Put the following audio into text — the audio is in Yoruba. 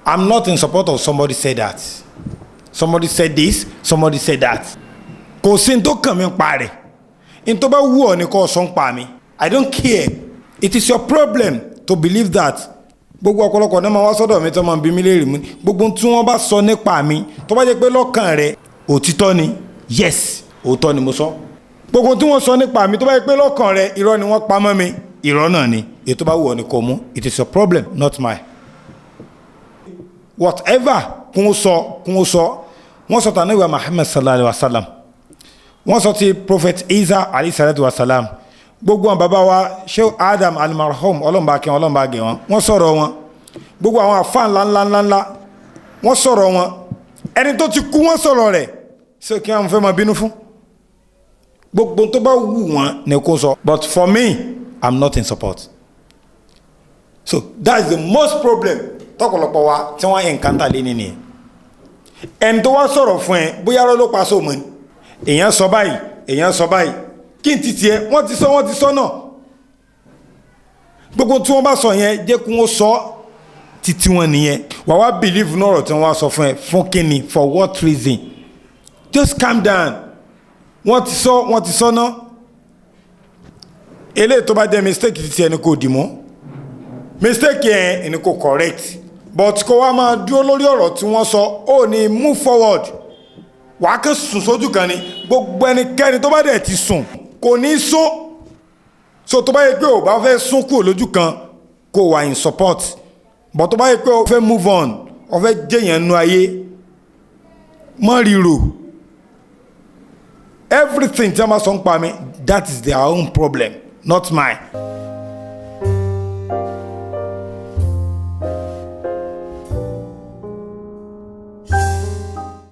I'm not in support of somebody said that. Somebody said this, somebody said that. Kò sí n tó kàn mí pa rẹ̀. In tó bá wù ọ́ ni kó sọ ń pa mi. I don't care. It is your problem to believe that. Gbogbo ọ̀pọ̀lọpọ̀ ní ma wá sọ́dọ̀ mi tó máa bí mi léèrè mú. Gbogbo tí wọ́n bá sọ nípa mi tó bá jẹ́ pé lọ́kàn rẹ̀ òtítọ́ ni. Yes, òótọ́ ni mo sọ. Gbogbo tí wọ́n sọ nípa mi tó bá jẹ́ pé lọ́kàn rẹ̀ irọ́ ni wọ́n pa mọ́ mi. Irọ́ náà ni. Èyí tó bá wù ọ́ ni kó mú. It is your problem, not mine. Whatever kún sọ wọ́n sọ tànà ìwà Muhammad sallallahu alaihi wasallam wọ́n sọ ti prophet Isa alayhi salatu wasalam gbogbo àwọn bàbá wa Sheikh Adam al-marhum ọlọ́mbà kí ọlọ́mbà gẹ̀ wọ́n sọ̀rọ̀ wọn gbogbo àwọn àfáà ńláńláńlá wọ́n sọ̀rọ̀ wọn ẹni tó ti kú wọ́n sọ̀rọ̀ rẹ̀ ṣé kí wọ́n fẹ́ máa bínú fún gbogbo tó bá wù wọ́n ní kó sọ but for me I'm not in support so that is the most problem tọ́pọ̀lọpọ̀ wa tí wọ́n encounter lé nìyẹn ẹni tó wá sọ̀rọ̀ fún ẹ bóyá ló pa sóò mọ́ ni èèyàn sọ báyìí kí n ti tiẹ̀ wọ́n ti sọ náà gbogbo tí wọ́n bá sọ yẹn jẹ́ kí wọ́n sọ títí wọn nìyẹn wà wá believe nọ́rọ̀ tí wọ́n wá sọ fún ẹ fún kíni for what reason just calm down wọ́n ti sọ náà eléyìí tó bá jẹ́ mistake ti tiẹ̀ ni kò dì mọ́ mistake yẹn ni kò correct but kó wá máa dúró lórí ọ̀rọ̀ tí wọ́n sọ ó ní move forward wà á kẹ́ sùn sójú kan ni gbogbo ẹnikẹ́ni tó bá dẹ̀ ti sùn kò ní sún so tó bá yẹ pé ò bá fẹ́ sún kúrò lójú kan kó wà in support but tó bá yẹ pé ó fẹ́ move on ó fẹ́ jẹ́yàn nú ayé mọ́ ríro everything tí a máa sọ ń pa mi that is their own problem not mine.